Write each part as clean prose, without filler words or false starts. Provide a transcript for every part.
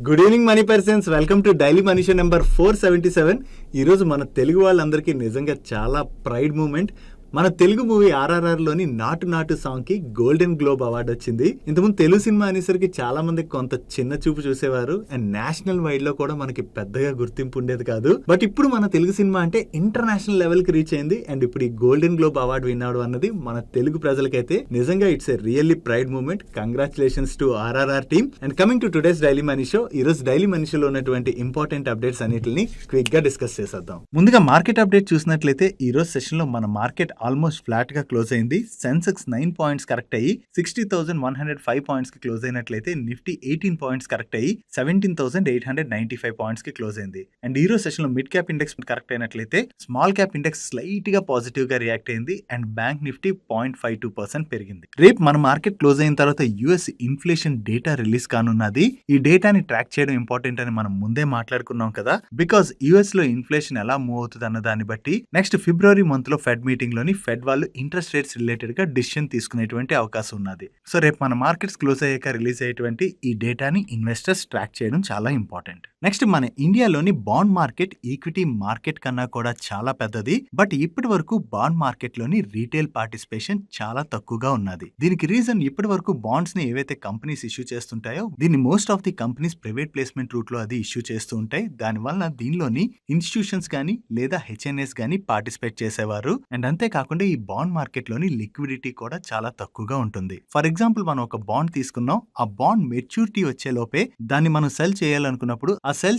Good evening money persons, welcome to daily money show number 477. ఈరోజు మన తెలుగు వాళ్ళందరికీ నిజంగా చాలా ప్రైడ్ మూమెంట్. మన తెలుగు మూవీ RRRలోని నాటు నాటు సాంగ్కి గోల్డెన్ గ్లోబ్ అవార్డు వచ్చింది. ఇంతకుముందు తెలుగు సినిమా అనేసరికి చాలా మంది కొంత చిన్న చూపు చూసేవారు అండ్ నేషనల్ వైడ్ లో కూడా మనకి పెద్దగా గుర్తింపు ఉండేది కాదు. బట్ ఇప్పుడు మన తెలుగు సినిమా అంటే ఇంటర్నేషనల్ లెవెల్ కి రీచ్ అయింది అండ్ ఇప్పుడు ఈ గోల్డెన్ గ్లోబ్ అవార్డు విన్నాడు అన్నది మన తెలుగు ప్రజలకైతే నిజంగా it's a really pride moment. Congratulations to RRR team. And coming to today's daily money show, ఈ రోజు డైలీ మనీ షోలో ఉన్నటువంటి ఇంపార్టెంట్ అప్డేట్స్ అన్నిటిని క్విక్ గా డిస్కస్ చేసేద్దాం. ముందుగా మార్కెట్ అప్డేట్ చూసినట్లయితే ఈ రోజు సెషన్ లో మన మార్కెట్ ఆల్మోస్ట్ ఫ్లాట్ గా క్లోజ్ అయింది. సెన్సెక్స్ 9 పాయింట్స్ కరెక్ట్ అయ్యి 60,105 పాయింట్స్ కి క్లోజ్ అయినట్లయితే నిఫ్టీ 18 పాయింట్స్ కరెక్ట్ అయ్యి 17,895 పాయింట్స్ కి క్లోజ్ అయింది. అండ్ ఈ రోజు సెషన్ లో మిడ్ క్యాప్ ఇండెక్స్ కరెక్ట్ అయినట్లయితే స్మాల్ క్యాప్ ఇండెక్స్ స్లైట్ గా పాజిటివ్ గా రియాక్ట్ అయింది అండ్ బ్యాంక్ నిఫ్టీ 0.52% పెరిగింది. రేపు మన మార్కెట్ క్లోజ్ అయిన తర్వాత యుఎస్ ఇన్ఫ్లేషన్ డేటా రిలీజ్ కానున్నది. ఈ డేటాని ట్రాక్ చేయడం ఇంపార్టెంట్ అని మనం ముందే మాట్లాడుకున్నాం కదా, బికాస్ యుఎస్ లో ఇన్ఫ్లేషన్ ఎలా మూవ్ అవుతుంది అన్న దాన్ని బట్టి నెక్స్ట్ ఫిబ్రవరి మంత్ లో ఫెడ్ మీటింగ్ లోని ఫెడ్ వాళ్ళు ఇంట్రెస్ట్ రేట్స్ రిలేటెడ్ గా డిసిషన్ తీసుకునేటువంటి అవకాశం ఉన్నది. సో రేపు మన మార్కెట్స్ క్లోజ్ అయ్యాక రిలీజ్ అయ్యేటువంటి ఈ డేటాని ఇన్వెస్టర్స్ ట్రాక్ చేయడం చాలా ఇంపార్టెంట్. నెక్స్ట్ మన ఇండియాలోని బాండ్ మార్కెట్ ఈక్విటీ మార్కెట్ కన్నా కూడా చాలా పెద్దది. బట్ ఇప్పటి వరకు బాండ్ మార్కెట్ లోని రీటైల్ పార్టిసిపేషన్ చాలా తక్కువగా ఉన్నది. దీనికి రీజన్ ఇప్పటి వరకు బాండ్స్ ని ఏవైతే కంపెనీస్ ఇష్యూ చేస్తుంటాయో దీన్ని most of the companies private placement route లో అది ఇష్యూ చేస్తూ ఉంటాయి. దానివల్ల దీనిలోని ఇన్స్టిట్యూషన్స్ గానీ లేదా హెచ్ఎన్ఎస్ గానీ పార్టిసిపేట్ చేసేవారు. అండ్ అంతేకాకుండా ఈ బాండ్ మార్కెట్ లోని లిక్విడిటీ కూడా చాలా తక్కువగా ఉంటుంది. ఫర్ ఎగ్జాంపుల్ మనం ఒక బాండ్ తీసుకున్నాం, ఆ బాండ్ మెచ్యూరిటీ వచ్చే లోపే దాన్ని మనం సెల్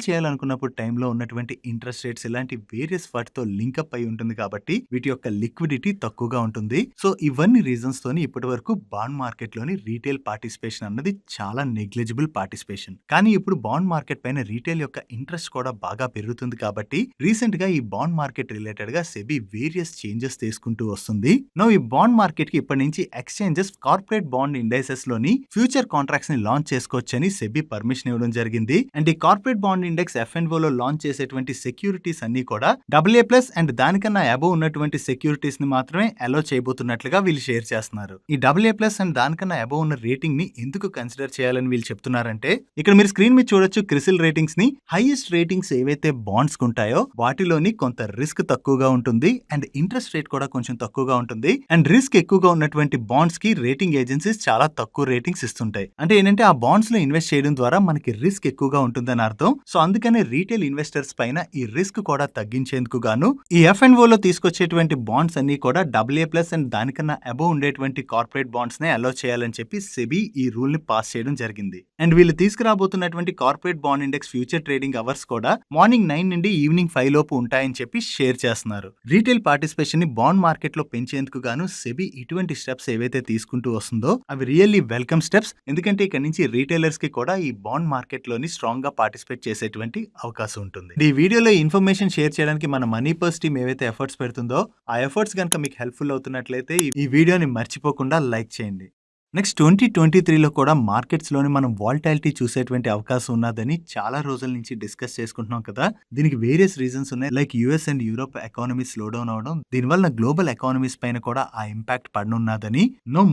చేయాలనుకున్నప్పుడు టైంలో ఉన్నటువంటి ఇంట్రెస్ట్ రేట్స్ ఇలాంటి వేరియస్ వాటితో లింకప్ అయి ఉంటుంది కాబట్టి వీటి యొక్క లిక్విడిటీ తక్కువగా ఉంటుంది. సో ఇవన్నీ రీజన్స్ తోని ఇప్పటి వరకు బాండ్ మార్కెట్ లోని రీటైల్ పార్టిసిపేషన్ అన్నది చాలా నెగ్లిజిబుల్ పార్టిసిపేషన్. కానీ ఇప్పుడు బాండ్ మార్కెట్ పైన రీటైల్ యొక్క ఇంట్రెస్ట్ కూడా బాగా పెరుగుతుంది కాబట్టి రీసెంట్ గా ఈ బాండ్ మార్కెట్ రిలేటెడ్ గా సెబీ వేరియస్ చేంజెస్ తీసుకుంటూ వస్తుంది. నో ఈ బాండ్ మార్కెట్ కి ఇప్పటి నుంచి ఎక్స్చేంజెస్ కార్పొరేట్ బాండ్ ఇండెక్సెస్ లోని ఫ్యూచర్ కాంట్రాక్ట్స్ ని లాంచ్ చేసుకోవచ్చని సెబీ పర్మిషన్ ఇవ్వడం జరిగింది. అండ్ ఈ కార్పొరేట్ బాండ్ ఇండెక్స్ FNO లో లాంచ్ చేసేటువంటి సెక్యూరిటీస్ అన్ని కూడా AA+ అండ్ దానికన్నా అబోవ్ ఉన్నటువంటి సెక్యూరిటీస్ ని మాత్రమే అలో చేయబోతున్నట్లుగా వీళ్ళు షేర్ చేస్తున్నారు. ఈ AA+ అండ్ దానికన్నా అబోవ్ ఉన్న రేటింగ్ ని ఎందుకు కన్సిడర్ చేయాలని వీళ్ళు చెప్తున్నారంటే, ఇక్కడ మీరు స్క్రీన్ మీద చూడొచ్చు క్రిసిల్ రేటింగ్స్ ని. హైయెస్ట్ రేటింగ్స్ ఏవైతే బాండ్స్ ఉంటాయో వాటిలోని కొంత రిస్క్ తక్కువగా ఉంటుంది అండ్ ఇంట్రెస్ట్ రేట్ కూడా కొంచెం తక్కువగా ఉంటుంది. అండ్ రిస్క్ ఎక్కువగా ఉన్నటువంటి బాండ్స్ కి రేటింగ్ ఏజెన్సీస్ చాలా తక్కువ రేటింగ్స్ ఇస్తుంటాయి. అంటే ఏంటంటే ఆ బాండ్స్ లో ఇన్వెస్ట్ చేయడం ద్వారా మనకి రిస్క్ ఎక్కువగా ఉంటుందని అర్థం. సో అందుకనే రీటైల్ ఇన్వెస్టర్స్ పైన ఈ రిస్క్ కూడా తగ్గించేందుకు గాను ఈ FNO లో తీసుకొచ్చేటువంటి బాండ్స్ అన్ని కూడా AA+ అండ్ దానికన్నా అబోవ్ ఉండేటువంటి కార్పొరేట్ బాండ్స్ నే అలో చేయాలని చెప్పి సెబీ ఈ రూల్ ని పాస్ చేయడం జరిగింది. అండ్ వీళ్ళు తీసుకురాబోతున్నటువంటి corporate bond index future trading hours కూడా మార్నింగ్ 9 నుండి ఈవినింగ్ 5 లోపు ఉంటాయని చెప్పి షేర్ చేస్తున్నారు. రీటైల్ పార్టిసిపేషన్ ని బాండ్ మార్కెట్ లో పెంచేందుకు గాను సెబీ ఇటువంటి స్టెప్స్ ఏవైతే తీసుకుంటూ వస్తుందో అవి రియల్లీ వెల్కమ్ స్టెప్స్. ఎందుకంటే ఇక్కడ నుంచి రీటైలర్స్ కి కూడా ఈ బాండ్ మార్కెట్ లోని స్ట్రాంగ్ గా పార్టిసిపేట్ చేసేటువంటి అవకాశం ఉంటుంది. ఈ వీడియోలో ఇన్ఫర్మేషన్ షేర్ చేయడానికి మన మనీ పర్స్ టీమ్ ఏవైతే ఎఫర్ట్స్ పెడుతుందో ఆ ఎఫర్ట్స్ కనుక మీకు హెల్ప్ఫుల్ అవుతున్నట్లయితే ఈ వీడియోని మర్చిపోకుండా లైక్ చేయండి. నెక్స్ట్ 2023లో కూడా మార్కెట్స్ లోని మనం వాలటాలిటీ చూసేటువంటి అవకాశం ఉన్నదని చాలా రోజుల నుంచి డిస్కస్ చేసుకుంటున్నాం కదా. దీనికి వేరియస్ రీజన్స్ ఉన్నాయి. Like US and Europe economy slow down అవడం, దీనివల్ల గ్లోబల్ ఎకానమీస్ పైన కూడా ఆ ఇంపాక్ట్ పడనున్నదని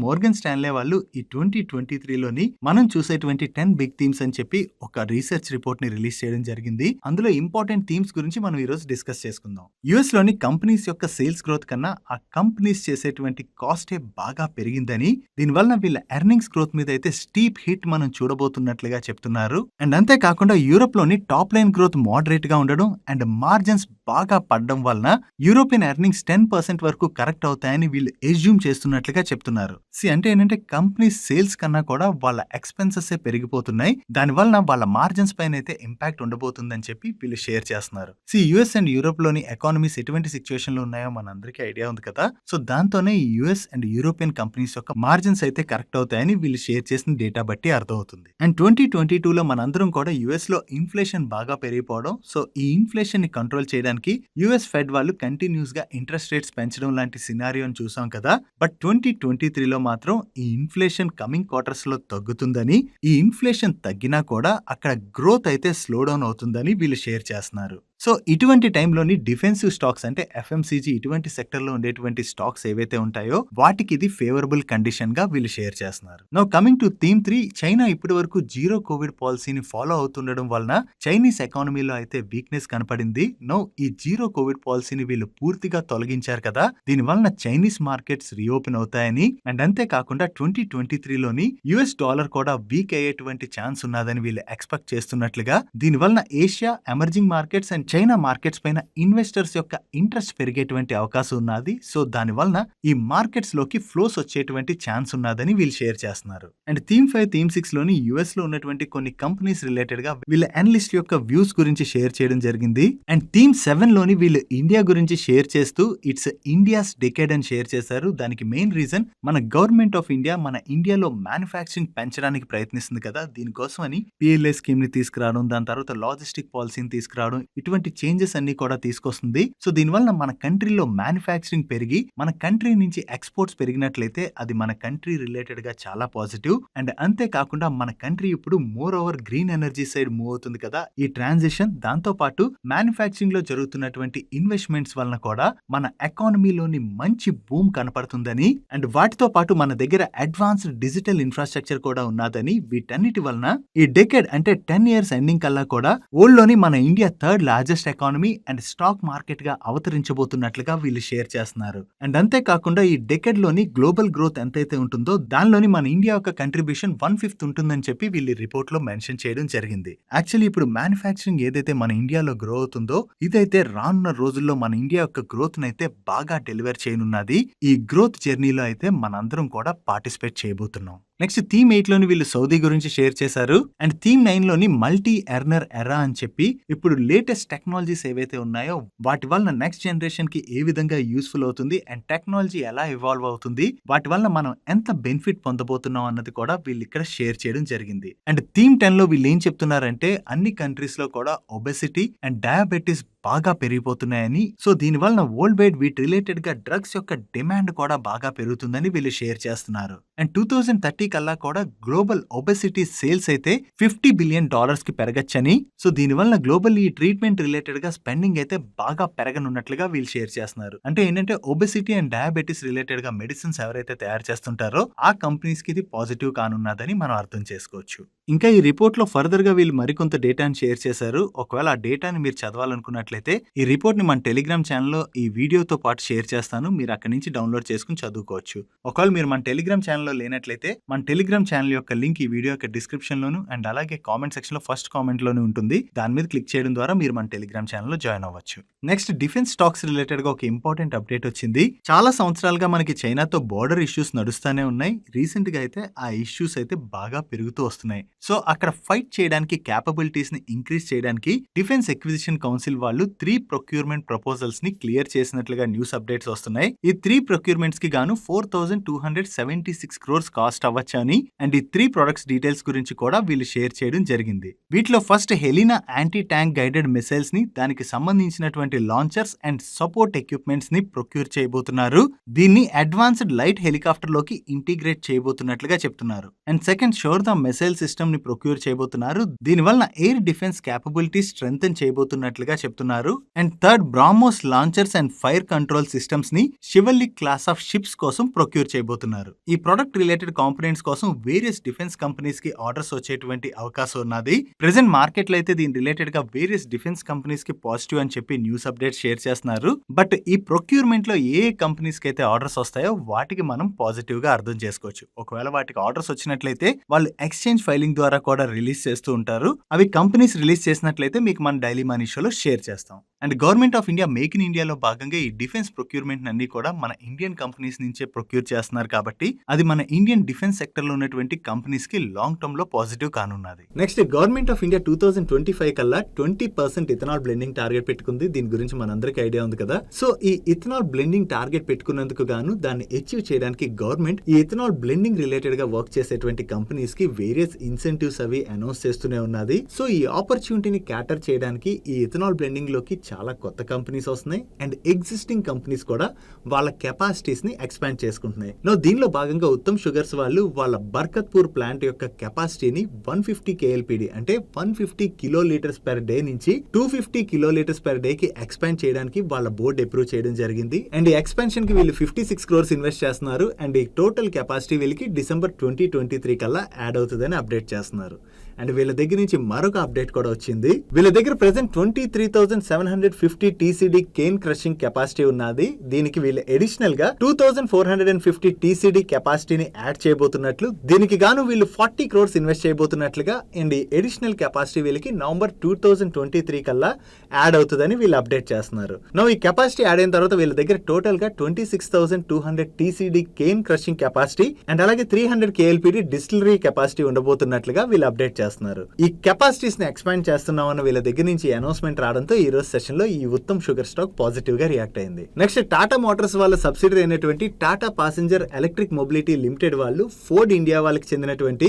మోర్గన్ స్టాన్లే వాళ్ళు ఈ 2023లోని మనం చూసేటువంటి 10 బిగ్ థీమ్స్ అని చెప్పి ఒక రీసెర్చ్ రిపోర్ట్ ని రిలీజ్ చేయడం జరిగింది. అందులో ఇంపార్టెంట్ థీమ్స్ గురించి మనం ఈ రోజు డిస్కస్ చేసుకుందాం. యుఎస్ లోని కంపెనీస్ యొక్క సేల్స్ గ్రోత్ కన్నా ఆ కంపెనీస్ చేసేటువంటి కాస్టే బాగా పెరిగిందని, దీనివల్ల ఎర్నింగ్స్ గ్రోత్ మీద అయితే స్టీప్ హిట్ మనం చూడబోతున్నట్లుగా చెప్తున్నారు. అండ్ అంతేకాకుండా యూరోప్ లోని టాప్ లైన్ గ్రోత్ మోడరేట్ గా ఉండడం అండ్ మార్జిన్స్ బాగా పడడం వలన యూరోపియన్ ఎర్నింగ్స్ 10% వరకు కరెక్ట్ అవుతాయని వీళ్ళు ఎజ్యూమ్ చేస్తున్నట్లుగా చెప్తున్నారు. అంటే ఏంటంటే కంపెనీ సేల్స్ కన్నా కూడా వాళ్ళ ఎక్స్పెన్సెస్ పెరిగిపోతున్నాయి, దానివల్ల వాళ్ళ మార్జిన్స్ పైన అయితే ఇంపాక్ట్ ఉండబోతుందని చెప్పి వీళ్ళు షేర్ చేస్తున్నారు. యుఎస్ అండ్ యూరోప్ లోని ఎకానమీస్ ఎటువంటి సిచ్యువేషన్ లో ఉన్నాయో మనందరికీ ఐడియా ఉంది కదా. సో దాంతోనే యుఎస్ అండ్ యూరోపియన్ కంపెనీస్ యొక్క మార్జిన్స్ అయితే కరెక్ట్ అవుతాయని వీళ్ళు షేర్ చేసిన డేటా బట్టి అర్థమవుతుంది. అండ్ 2022లో మనందరం కూడా యుఎస్ లో ఇన్ఫ్లేషన్ బాగా పెరిగిపోవడం, సో ఈ ఇన్ఫ్లేషన్ ని కంట్రోల్ చేయడానికి యుఎస్ ఫెడ్ వాళ్ళు కంటిన్యూస్ గా ఇంట్రెస్ట్ రేట్స్ పెంచడం లాంటి సినారియోని చూసాం కదా. బట్ 2023లో మాత్రం ఈ ఇన్ఫ్లేషన్ కమింగ్ క్వార్టర్స్ లో తగ్గుతుందని, ఈ ఇన్ఫ్లేషన్ తగ్గినా కూడా అక్కడ గ్రోత్ అయితే స్లో డౌన్ అవుతుందని వీళ్ళు షేర్ చేస్తున్నారు. సో ఇటువంటి టైంలోని డిఫెన్సివ్ స్టాక్స్ అంటే ఎఫ్ఎంసీజీ ఇటువంటి సెక్టర్ లో ఉండేటువంటి స్టాక్స్ ఏవైతే ఉంటాయో వాటికి ఇది ఫేవరబుల్ కండిషన్ గా వీళ్ళు షేర్ చేస్తున్నారు. Now coming to theme 3, China ఇప్పటి వరకు జీరో కోవిడ్ పాలసీని ఫాలో అవుతుండడం వలన చైనీస్ ఎకానమీలో అయితే వీక్నెస్ కనపడింది. నౌ ఈ జీరో కోవిడ్ పాలసీని వీళ్ళు పూర్తిగా తొలగించారు కదా, దీని వలన చైనీస్ మార్కెట్స్ రీఓపెన్ అవుతాయని అండ్ అంతేకాకుండా 2023లోని యుఎస్ డాలర్ కూడా వీక్ అయ్యేటువంటి ఛాన్స్ ఉన్నదని వీళ్ళు ఎక్స్పెక్ట్ చేస్తున్నట్లుగా, దీని వలన Asia, emerging markets and China markets పైన ఇన్వెస్టర్స్ యొక్క ఇంట్రెస్ట్ పెరిగేటువంటి అవకాశం ఉన్నది. సో దాని వలన ఈ మార్కెట్స్ లోకి ఫ్లోస్ వచ్చేటువంటి ఛాన్స్ ఉన్నదని వీళ్ళు షేర్ చేస్తున్నారు. అండ్ థీమ్ 5, థీమ్ 6 లోని యుఎస్ లో ఉన్నటువంటి కొన్ని కంపెనీస్ రిలేటెడ్ గా వీళ్ళ అనలిస్ట్ యొక్క వ్యూస్ గురించి షేర్ చేయడం జరిగింది. అండ్ థీమ్ 7 లోని వీళ్ళు ఇండియా గురించి షేర్ చేస్తూ ఇట్స్ ఇండియాస్ డికేడ్ అని షేర్ చేశారు. దానికి మెయిన్ రీజన్ మన గవర్నమెంట్ ఆఫ్ ఇండియా మన ఇండియాలో మ్యానుఫ్యాక్చరింగ్ పెంచడానికి ప్రయత్నిస్తుంది కదా, దీనికోసం అని పిఎల్ఐ స్కీమ్ ని తీసుకురావడం, దాని తర్వాత లాజిస్టిక్ పాలసీని తీసుకురావడం, ఇటువంటి చేంజెస్ అన్ని కూడా తీసుకొస్తుంది. సో దీనివల్ల మన కంట్రీలో మ్యానుఫ్యాక్చరింగ్ పెరిగి మన కంట్రీ నుంచి ఎక్స్పోర్ట్స్ పెరిగినట్లయితే అది మన కంట్రీ రిలేటెడ్ గా చాలా పాజిటివ్. అండ్ అంతేకాకుండా మన కంట్రీ ఇప్పుడు more over green energy side move అవుతుంది కదా, ఈ ట్రాన్సిషన్ దాంతో పాటు మ్యానుఫ్యాక్చరింగ్ లో జరుగుతున్నటువంటి ఇన్వెస్ట్మెంట్స్ వలన కూడా మన ఎకానమీలోని మంచి బూమ్ కనపడుతుందని అండ్ వాటితో పాటు మన దగ్గర అడ్వాన్స్డ్ డిజిటల్ ఇన్ఫ్రాస్ట్రక్చర్ కూడా ఉన్నదని, వీటన్నిటి వలన ఈ డెకేడ్ అంటే 10 years ఎండింగ్ కల్లా కూడా వరల్డ్ లోని మన India third largest economy and stock market గా అవతరించబోతున్నట్లుగా వీళ్ళు షేర్ చేస్తున్నారు. అండ్ అంతేకాకుండా ఈ డెకేడ్ లోని గ్లోబల్ గ్రోత్ ఎంతైతే ఉంటుందో దానిలోని మన ఇండియా యొక్క కంట్రిబ్యూషన్ 1/5 ఉంటుందని చెప్పి వీళ్ళు రిపోర్ట్ లో మెన్షన్ చేయడం జరిగింది. యాక్చువల్లీ ఇప్పుడు మ్యానుఫ్యాక్చరింగ్ ఏదైతే మన ఇండియాలో గ్రో అవుతుందో ఇదైతే రానున్న రోజుల్లో మన ఇండియా యొక్క గ్రోత్ నైతే బాగా డెలివర్ చేయనున్నది. ఈ గ్రోత్ జర్నీలో అయితే మనందరం కూడా పార్టిసిపేట్ చేయబోతున్నాం. నెక్స్ట్ థీమ్ 8 లోని వీళ్ళు సౌదీ గురించి షేర్ చేశారు. అండ్ థీమ్ 9 లోని మల్టీ ఎర్నర్ ఎరా అని చెప్పి ఇప్పుడు లేటెస్ట్ టెక్నాలజీస్ ఏవైతే ఉన్నాయో వాటి వలన నెక్స్ట్ జనరేషన్ కి ఏ విధంగా యూస్ఫుల్ అవుతుంది అండ్ టెక్నాలజీ ఎలా ఇవాల్వ్ అవుతుంది, వాటి వలన మనం ఎంత బెనిఫిట్ పొందబోతున్నాం అన్నది కూడా వీళ్ళు ఇక్కడ షేర్ చేయడం జరిగింది. అండ్ థీమ్ 10 లో వీళ్ళు ఏం చెప్తున్నారంటే అన్ని కంట్రీస్ లో కూడా ఒబెసిటీ అండ్ డయాబెటీస్ బాగా పెరిగిపోతున్నాయని, సో దీని వలన వరల్డ్ వైడ్ వీటి రిలేటెడ్ గా డ్రగ్స్ యొక్క డిమాండ్ కూడా బాగా పెరుగుతుందని వీళ్ళు షేర్ చేస్తున్నారు. అండ్ 2030 కల్లా కూడా గ్లోబల్ ఒబెసిటీ సేల్స్ అయితే $50 billion కి పెరగచ్చని, సో దీని వలన గ్లోబల్ ఈ ట్రీట్మెంట్ రిలేటెడ్ గా స్పెండింగ్ అయితే బాగా పెరగనున్నట్లుగా వీళ్ళు షేర్ చేస్తున్నారు. అంటే ఏంటంటే ఒబెసిటీ అండ్ డయాబెటీస్ రిలేటెడ్ గా మెడిసిన్స్ ఎవరైతే తయారు చేస్తుంటారో ఆ కంపెనీస్ కి ఇది పాజిటివ్ కానున్నదని మనం అర్థం చేసుకోవచ్చు. ఇంకా ఈ రిపోర్ట్ లో ఫర్దర్ గా వీళ్ళు మరికొంత డేటాను షేర్ చేశారు. ఒకవేళ ఆ డేటాని మీరు చదవాలనుకున్నట్లయితే ఈ రిపోర్ట్ ని మన టెలిగ్రామ్ ఛానల్లో ఈ వీడియోతో పాటు షేర్ చేస్తాను, మీరు అక్కడి నుంచి డౌన్లోడ్ చేసుకుని చదువుకోవచ్చు. ఒకవేళ మీరు మన టెలిగ్రామ్ ఛానల్లో లేనట్లయితే మన టెలిగ్రామ్ ఛానల్ యొక్క లింక్ ఈ వీడియో యొక్క డిస్క్రిప్షన్ లోను అండ్ అలాగే కామెంట్ సెక్షన్ లో ఫస్ట్ కామెంట్ లోనే ఉంటుంది. దాని మీద క్లిక్ చేయడం ద్వారా మీరు మన టెలిగ్రామ్ ఛానల్లో జాయిన్ అవ్వచ్చు. నెక్స్ట్ డిఫెన్స్ స్టాక్స్ రిలేటెడ్ గా ఒక ఇంపార్టెంట్ అప్డేట్ వచ్చింది. చాలా సంవత్సరాలుగా మనకి చైనాతో బోర్డర్ ఇష్యూస్ నడుస్తూనే ఉన్నాయి. రీసెంట్ గా అయితే ఆ ఇష్యూస్ అయితే బాగా పెరుగుతూ వస్తున్నాయి. సో అక్కడ ఫైట్ చేయడానికి క్యాపబిలిటీస్ ని ఇంక్రీజ్ చేయడానికి డిఫెన్స్ ఎక్విజిషన్ కౌన్సిల్ వాళ్ళు 3 ప్రొక్యూర్మెంట్ ప్రపోజల్స్ ని క్లియర్ చేసినట్లుగా న్యూస్ అప్డేట్స్ వస్తున్నాయి. ఈ 3 ప్రొక్యూర్మెంట్స్ కి గాను 4,276 crores కాస్ట్ అవ్వచ్చని అండ్ ఈ 3 ప్రొడక్ట్స్ డీటెయిల్స్ గురించి కూడా వీళ్ళు షేర్ చేయడం జరిగింది. వీటిలో first Helina anti tank guided missiles ని, దానికి సంబంధించినటువంటి లాంచర్స్ అండ్ సపోర్ట్ ఎక్విప్మెంట్స్ ని ప్రొక్యూర్ చేయబోతున్నారు. దీన్ని అడ్వాన్స్డ్ లైట్ హెలికాప్టర్ లోకి ఇంటిగ్రేట్ చేయబోతున్నట్లుగా చెప్తున్నారు. అండ్ సెకండ్ షోర్దా మిసైల్ సిస్టమ్ ని ప్రొక్యూర్ చేయబోతున్నారు. దీని వలన ఎయిర్ డిఫెన్స్ క్యాపబిలిటీ స్ట్రెంథెన్ చేయబోతున్నట్లుగా చెప్తున్నారు. And third BrahMos launchers and fire control systems ని షివల్లీ క్లాస్ ఆఫ్ షిప్స్ కోసం ప్రొక్యూర్ చేయబోతున్నారు. ఈ ప్రొడక్ట్ రిలేటెడ్ కాంపోనెంట్స్ కోసం వేరియస్ డిఫెన్స్ కంపెనీస్ కి ఆర్డర్స్ వచ్చేటువంటి అవకాశం ఉన్నది. ప్రెజెంట్ మార్కెట్ లో అయితే దీని రిలేటెడ్ గా వేరియస్ డిఫెన్స్ కంపెనీస్ కి పాజిటివ్ అని చెప్పి న్యూస్ అప్డేట్ షేర్ చేస్తున్నారు. బట్ ఈ ప్రొక్యూర్మెంట్ లో ఏ కంపెనీస్ కి అయితే ఆర్డర్స్ వస్తాయో వాటికి మనం పాజిటివ్ గా అర్థం చేసుకోవచ్చు. ఒకవేళ వాటికి ఆర్డర్స్ వచ్చినట్లయితే వాళ్ళు ఎక్స్చేంజ్ ఫైలింగ్ ద్వారా కూడా రిలీజ్ చేస్తూ ఉంటారు. అవి కంపెనీస్ రిలీజ్ చేసినట్లయితే మీకు మన డైలీ మనీ షోలో షేర్ చేస్తాం. And government of India make in ఇండియాలో భాగంగా ఈ డిఫెన్స్ ప్రొక్యూర్మెంట్ అన్ని కూడా మన ఇండియన్ కంపెనీస్ నుంచే ప్రొక్యూర్ చేస్తున్నారు కాబట్టి అది మన ఇండియన్ డిఫెన్స్ సెక్టర్ లో ఉన్నటువంటి కంపెనీస్ కి లాంగ్ టర్మ్ లో పాజిటివ్ కానున్నది. నెక్స్ట్ గవర్నమెంట్ ఆఫ్ ఇండియా 2025 కల్లా 20% ఇథనాల్ బ్లెండింగ్ టార్గెట్ పెట్టుకుంది. దీని గురించి మనందరికీ ఐడియా ఉంది కదా. సో ఈ ఇథనాల్ బ్లెండింగ్ టార్గెట్ పెట్టుకున్నందుకు గాను దాన్ని అచీవ్ చేయడానికి గవర్నమెంట్ ఈ ఇథనాల్ బ్లెండింగ్ రిలేటెడ్ గా వర్క్ చేసేటువంటి కంపెనీస్ కి వేరియస్ ఇన్సెంటివ్స్ అవి అనౌన్స్ చేస్తూనే ఉన్నది. సో ఈ ఆపర్చునిటీని క్యాటర్ చేయడానికి ఈ ఇథనాల్ బ్లెండింగ్ లోకి చాలా కొత్త కంపెనీస్ వస్తున్నాయి అండ్ ఎగ్జిస్టింగ్ కంపెనీస్ కూడా వాళ్ళ కెపాసిటీస్ ని ఎక్స్పాండ్ చేసుకుంటున్నాయి. దీనిలో భాగంగా ఉత్తమ్ షుగర్స్ వాళ్ళు వాళ్ళ బర్కత్పూర్ ప్లాంట్ యొక్క కెపాసిటీని 150 KLPD అంటే 150 కిలోలీటర్స్ పెర్ డే నుంచి 250 కిలోలీటర్స్ పెర్ డే కి ఎక్స్పాండ్ చేయడానికి వాళ్ళ బోర్డు అప్రూవ్ చేయడం జరిగింది. అండ్ ఈ ఎక్స్పాన్షన్ కి వీళ్ళు 56 crores ఇన్వెస్ట్ చేస్తున్నారు అండ్ ఈ టోటల్ కెపాసిటీ వీళ్ళకి డిసెంబర్ 2023 కల్లా యాడ్ అవుతుందని అప్డేట్ చేస్తున్నారు. అండ్ వీళ్ళ దగ్గర నుంచి మరొక అప్డేట్ కూడా వచ్చింది. వీళ్ళ దగ్గర present 23,750 TCD cane crushing capacity ఉన్నది. దీనికి వీళ్ళు అడిషనల్ గా 2,450 TCD కెపాసిటీని యాడ్ చేయబోతున్నట్లు, దీనికి గాను వీళ్ళు 40 crores ఇన్వెస్ట్ చేయబోతున్నట్లుగా అండ్ ఈ అడిషనల్ కెపాసిటీ వీళ్ళకి నవంబర్ 2023 కల్లా యాడ్ అవుతుందని వీళ్ళు అప్డేట్ చేస్తున్నారు. ఈ కెపాసిటీ యాడ్ అయిన తర్వాత వీళ్ళ దగ్గర టోటల్ గా 26,200 TCD cane crushing capacity and అలాగే 300 KLPD డిస్టిలరీ కెపాసిటీ ఉండబోతున్నట్లుగా వీళ్ళు అప్డేట్ చేస్తున్నారు. ఈ కెపాసిటీస్ ని ఎక్స్పాండ్ చేస్తున్నామన్న వీళ్ళ దగ్గర నుంచి అనౌన్స్మెంట్ రావడంతో ఈ రోజు సెషన్ లో ఈ ఉత్తమ్ షుగర్ స్టాక్ పాజిటివ్ గా రియాక్ట్ అయింది. నెక్స్ట్ టాటా మోటార్స్ వాళ్ళ సబ్సిడరీ అయినటువంటి Tata passenger electric mobility limited వాళ్ళు ఫోర్డ్ ఇండియా వాళ్ళకి చెందినటువంటి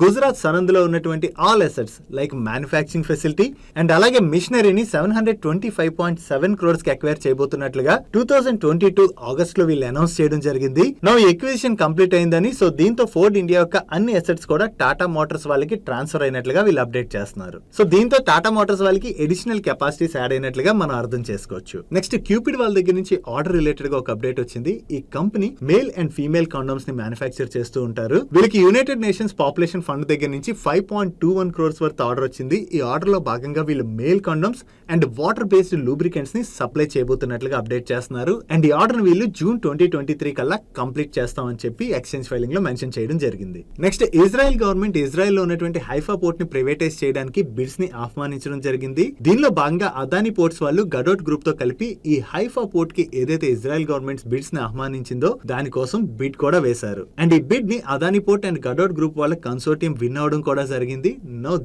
గుజరాత్ సనంద్ లో ఉన్నటువంటి all assets like manufacturing facility and అలాగే మిషనరీని 725.7 crores కి అక్వైర్ చేయబోతున్నట్లుగా 2022 ఆగస్ట్ లో వీళ్ళు అనౌన్స్ చేయడం జరిగింది. ఈ ఎక్విజిషన్ కంప్లీట్ అయిందని, సో దీంతో ఫోర్డ్ ఇండియా యొక్క అన్ని అసెట్స్ కూడా టాటా మోటార్స్ వాళ్ళకి ట్రాన్స్ఫర్ అయినట్లుగా వీళ్ళు అప్డేట్ చేస్తున్నారు. సో దీంతో టాటా మోటార్స్ వాళ్ళకి అడిషనల్ కెపాసిటీస్ యాడ్ అయినట్లుగా మనం అర్థం చేసుకోవచ్చు. నెక్స్ట్ క్యూపిడ్ వాళ్ళ దగ్గర నుంచి ఆర్డర్ రిలేటెడ్ గా ఒక అప్డేట్ వచ్చింది. ఈ company male and female condoms ని మ్యానుఫ్యాక్చర్ చేస్తూ ఉంటారు. వీళ్ళకి యునైటెడ్ నేషన్స్ పాపులేషన్ ఫండ్ దగ్గర నుంచి 5.21 crores వర్త్ ఆర్డర్ వచ్చింది. ఈ ఆర్డర్ లో భాగంగా వీళ్ళు male condoms and water based lubricants ని సప్లై చేయబోతున్నట్లుగా అప్డేట్ చేస్తున్నారు. అండ్ ఈ ఆర్డర్ వీళ్ళు జూన్ 2023 కల్లా కంప్లీట్ చేస్తామని చెప్పి ఎక్స్చేంజ్ ఫైలింగ్ లో మెన్షన్ చేయడం జరిగింది. నెక్స్ట్ ఇజ్రాయెల్ గవర్నమెంట్ ఇజ్రాయెల్ లో ఉన్నటువంటి హైఫా పోర్ట్ ని ప్రైవేటైజ్ చేయడానికి బిడ్స్ ని ఆహ్వానించడం జరిగింది. దీనిలో భాగంగా అదాని పోర్ట్స్ వాళ్ళు గడోట్ గ్రూప్ తో కలిపి ఈ హైఫా పోర్ట్ కి ఏదైతే ఇజ్రాయెల్ గవర్నమెంట్ బిడ్స్ ని ఆహ్వానించిందో దానికోసం బిడ్ కూడా వేశారు. అండ్ ఈ బిడ్ ని అదాని పోర్ట్ అండ్ గడోట్ గ్రూప్ వాళ్ళ కన్సోర్టియం విన్ అవడం కూడా జరిగింది.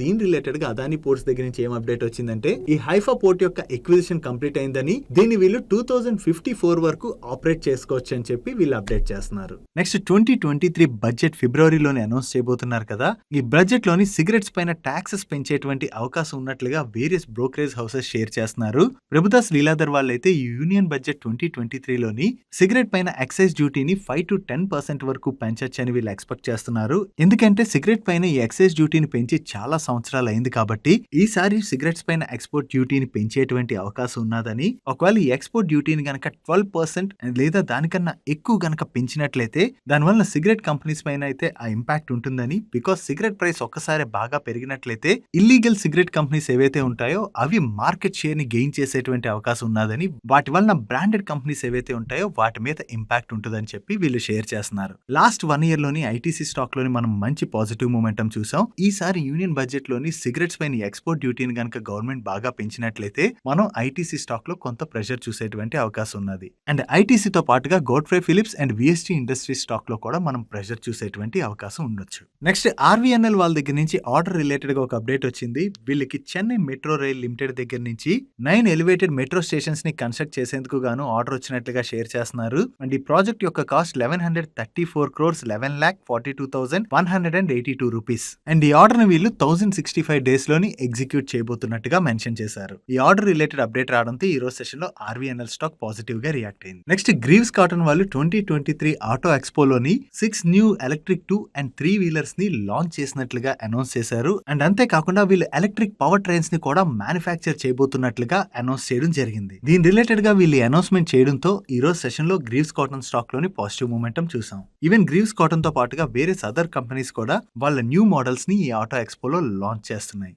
దీని రిలేటెడ్ గా అదాని పోర్ట్స్ దగ్గర నుంచి ఏం అప్డేట్ వచ్చిందంటే ఈ హైఫా పోర్ట్ యొక్క ఎక్విజిషన్ కంప్లీట్ అయిందని, దీన్ని వీళ్ళు 2054 వరకు ఆపరేట్ చేసుకోవచ్చు అని చెప్పి వీళ్ళు అప్డేట్ చేస్తున్నారు. నెక్స్ట్ 2023 బడ్జెట్ ఫిబ్రవరిలోనే అనౌన్స్ చేయబోతున్నారు కదా. ఈ బడ్జెట్ లోని సిగరెట్స్ పైన ట్యాక్సెస్ పెంచేటువంటి అవకాశం ఉన్నట్లుగా వేరియస్ బ్రోకరేజ్ హౌసెస్ షేర్ చేస్తున్నారు. ప్రభుదాస్ లీలాధర్ వాళ్ళైతే ఈ యూనియన్ బడ్జెట్ 2023లోని సిగరెట్ పైన ఎక్సైజ్ డ్యూటీని 5 to 10% వరకు పెంచొచ్చని వీళ్ళు ఎక్స్పెక్ట్ చేస్తున్నారు. ఎందుకంటే సిగరెట్ పైన ఈ ఎక్సైజ్ డ్యూటీని పెంచి చాలా సంవత్సరాలు అయింది కాబట్టి ఈసారి సిగరెట్స్ పైన ఎక్స్పోర్ట్ డ్యూటీని పెంచేటువంటి అవకాశం ఉన్నదని, ఒకవేళ ఈ ఎక్స్పోర్ట్ డ్యూటీని గనక 12% లేదా దానికన్నా ఎక్కువ గనక పెంచినట్లయితే దానివల్ల సిగరెట్ కంపెనీస్ పైన అయితే ఆ ఇంపాక్ట్ ఉంటుందని, బికాస్ సిగరెట్ ప్రైస్ ఒక్కసారి బాగా పెరిగినట్లయితే ఇల్లీగల్ సిగరెట్ కంపెనీస్ ఏవైతే ఉంటాయో అవి మార్కెట్ షేర్ ని గెయిన్ చేసేటువంటి అవకాశం ఉన్నదని, వాటి వలన బ్రాండెడ్ కంపెనీస్ ఏవైతే ఉంటాయో వాటి మీద ఇంపాక్ట్ ఉంటుందని చెప్పి వీళ్ళు షేర్ చేస్తున్నారు. లాస్ట్ 1 year లోని ఐటీసీ స్టాక్ లోని మనం మంచి పాజిటివ్ మూమెంటం చూసాం. ఈసారి యూనియన్ బడ్జెట్ లోని సిగరెట్స్ పైన ఎక్స్పోర్ట్ డ్యూటీని గనక గవర్నమెంట్ బాగా పెంచినట్లయితే మనం ఐటీసీ స్టాక్ లో కొంత ప్రెషర్ చూసేటువంటి అవకాశం ఉన్నది. అండ్ ఐటీసీతో పాటుగా Godfrey Phillips and VST industry stock లో కూడా మనం ప్రెషర్ చూసేటువంటి అవకాశం ఉండొచ్చు. నెక్స్ట్ ఆర్వీఎన్ఎల్ వాళ్ళ దగ్గర నుంచి ఆర్డర్ రిలేటెడ్ గా ఒక అప్డేట్ వచ్చింది. వీళ్ళకి చెన్నై మెట్రో రైల్ లిమిటెడ్ దగ్గర నుంచి 9 ఎలివేటెడ్ మెట్రో స్టేషన్స్ ని కన్స్ట్రక్ట్ చేసేందుకు గాను ఆర్డర్ వచ్చినట్లుగా షేర్ చేస్తున్నారు. అండ్ ఈ ప్రాజెక్ట్ యొక్క కాస్ట్ 1134 crores 11,42,182 rupees. అండ్ ఈ ఆర్డర్ ని వీళ్ళు 1065 days లోని ఎగ్జిక్యూట్ చేయబోతున్నట్టుగా మెన్షన్ చేశారు. ఈ ఆర్డర్ రిలేటెడ్ అప్డేట్ రావడంతో ఈ రోజు సెషన్ లో ఆర్వీఎన్ఎల్ స్టాక్ పాజిటివ్ గా రియాక్ట్ అయింది. నెక్స్ట్ గ్రీవ్స్ కాటన్ వాళ్ళు 2023 ఆటో ఎక్స్పోలోని 6 న్యూ ఎలక్ట్రిక్ 2 and 3 వీలర్స్ ని లాంచ్ చేసినట్లుగా అనౌన్స్ చేశారు. అండ్ అంతేకాకుండా వీళ్ళు ఎలక్ట్రిక్ పవర్ ట్రైన్స్ ని కూడా మ్యానుఫ్యాక్చర్ చేయబోతున్నట్లుగా అనౌన్స్ చేయడం జరిగింది. దీని రిలేటెడ్ గా వీళ్ళు అనౌన్స్మెంట్ చేయడంతో ఈ రోజు సెషన్ లో గ్రీవ్స్ కాటన్ స్టాక్ లోని పాజిటివ్ మూమెంటం చూసాం. ఈవెన్ గ్రీవ్స్ కాటన్ తో పాటుగా వేరే అదర్ కంపెనీస్ కూడా వాళ్ళ న్యూ మోడల్స్ ని ఈ ఆటో ఎక్స్పోలో లాంచ్ చేస్తున్నాయి.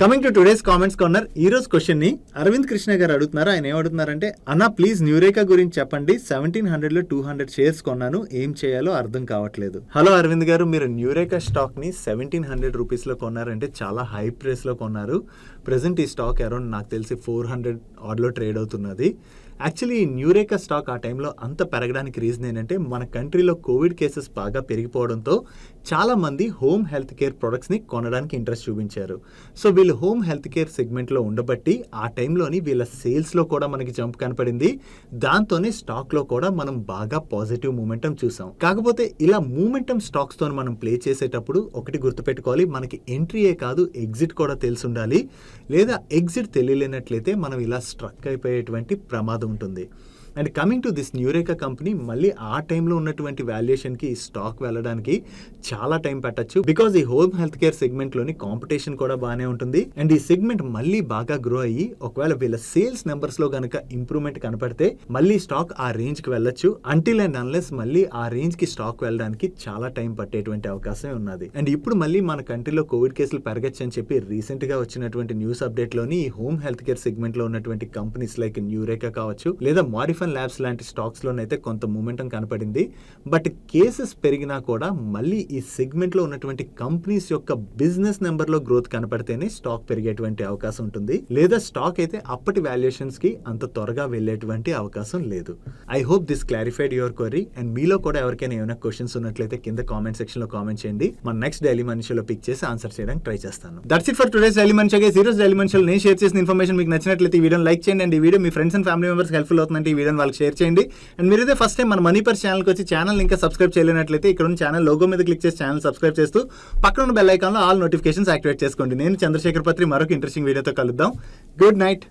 Coming to today's comments corner, ఈ రోజు క్వశ్చన్ ని అరవింద్ కృష్ణ గారు అడుగుతున్నారు. ఆయన ఏమడుగుతున్నారంటే, అన్నా ప్లీజ్ న్యూరేకా గురించి చెప్పండి. 1700 లో 200 షేర్స్ కొన్నాను, ఏం చేయాలో అర్థం కావట్లేదు. హలో అరవింద్ గారు, మీరు న్యూరేకా స్టాక్ ని 1700 రూపీస్ లో కొన్నారంటే చాలా హై ప్రైస్ లో కొన్నారు. ప్రెసెంట్ ఈ స్టాక్ అరౌండ్ నాకు తెలిసి 400 ఆడ్లో ట్రేడ్ అవుతున్నది. యాక్చువల్లీ ఈ న్యూరేకా స్టాక్ ఆ టైంలో అంత పెరగడానికి రీజన్ ఏంటంటే మన కంట్రీలో కోవిడ్ కేసెస్ బాగా పెరిగిపోవడంతో చాలా మంది హోమ్ హెల్త్ కేర్ ప్రొడక్ట్స్ని కొనడానికి ఇంట్రెస్ట్ చూపించారు. సో వీళ్ళు హోమ్ హెల్త్ కేర్ సెగ్మెంట్లో ఉండబట్టి ఆ టైంలోని వీళ్ళ సేల్స్లో కూడా మనకి జంప్ కనపడింది. దాంతోనే స్టాక్లో కూడా మనం బాగా పాజిటివ్ మూమెంటం చూసాం. కాకపోతే ఇలా మూమెంటం స్టాక్స్తో మనం ప్లే చేసేటప్పుడు ఒకటి గుర్తుపెట్టుకోవాలి, మనకి ఎంట్రీయే కాదు ఎగ్జిట్ కూడా తెలిసి ఉండాలి. లేదా ఎగ్జిట్ తెలియలేనట్లయితే మనం ఇలా స్ట్రక్ అయిపోయేటువంటి ప్రమాదం ఉంటుంది. And coming to this Nureca company, మళ్ళీ ఆ టైంలో ఉన్నటువంటి వాల్యుయేషన్కి స్టాక్ వెళ్ళడానికి చాలా టైం పట్టచ్చు. బికాజ్ ఈ హోమ్ హెల్త్ కేర్ సెగ్మెంట్లోని కాంపిటీషన్ కూడా బాగానే ఉంటుంది. అండ్ ఈ సెగ్మెంట్ మళ్ళీ బాగా గ్రో అయ్యి ఒకవేళ వీళ్ళ సేల్స్ నెంబర్స్లో కనుక ఇంప్రూవ్మెంట్ కనపడితే మళ్ళీ స్టాక్ ఆ రేంజ్కి వెళ్ళొచ్చు. అంటిల్ అండ్ అన్లెస్ మళ్ళీ ఆ రేంజ్కి స్టాక్ వెళ్ళడానికి చాలా టైం పట్టేటువంటి అవకాశం ఉన్నది. అండ్ ఇప్పుడు మళ్ళీ మన కంట్రీలో కోవిడ్ కేసులు పెరగచ్చు అని చెప్పి రీసెంట్గా వచ్చినటువంటి న్యూస్ అప్డేట్లోని ఈ హోమ్ హెల్త్ కేర్ సెగ్మెంట్లో ఉన్నటువంటి కంపెనీస్ లైక్ న్యూరేకా కావచ్చు లేదా మాడిఫై ల్యాబ్స్ లాంటి స్టాక్స్లోనైతే కొంత మూమెంటం కనపడింది. బట్ కేసెస్ పెరిగినా కూడా మళ్ళీ ఈ సెగ్మెంట్లో ఉన్నటువంటి కంపెనీస్ యొక్క బిజినెస్ నెంబర్లో గ్రోత్ కనపడితేనే స్టాక్ పెరిగేటువంటి అవకాశం ఉంటుంది. లేదా స్టాక్ అయితే అప్పటి వాల్యుయేషన్స్కి అంత త్వరగా వెళ్ళేటువంటి అవకాశం లేదు. I hope this clarified your query. And మీలో కూడా ఎవరికైనా ఏమైనా క్వశ్చన్స్ ఉన్నట్లయితే కింద కామెంట్ సెక్షన్లో కామెంట్ చేయండి. మన నెక్స్ట్ డైలీ మనిషిలో పిక్ చేసి ఆన్సర్ చేయడానికి ట్రై చేస్తాను. That's it for today's daily మనిషి. ఈరోజు డైలీ మనిషిలో నేను షేర్ చేసిన ఇన్ఫర్మేషన్ మీకు నచ్చినట్లయితే ఈ వీడియోని లైక్ చేయండి. అండ్ ఈ video me friends and family members helpful అవుతుందంటే ఈ వీడియోని వాళ్ళకి షేర్ చేయండి. అండ్ మీరైతే ఫస్ట్ టైం మన మనీ పర్స్ ఛానల్కి వచ్చి ఛానల్ ఇంకా సబ్స్క్రైబ్ చేయలేనట్లయితే ఇక్కడ ఉన్న ఛానల్ లోగో మీద క్లిక్ చేసి ఛానల్ సబ్స్క్రైబ్ చేస్తూ పక్కన ఉన్న బెల్ ఐకాన్లో ఆల్ నోటిఫికేషన్స్ యాక్టివేట్ చేసుకోండి. నేను చంద్రశేఖర్ పత్రి మరొక ఇంట్రెస్టింగ్ వీడియోతో కలుద్దాం. Good night.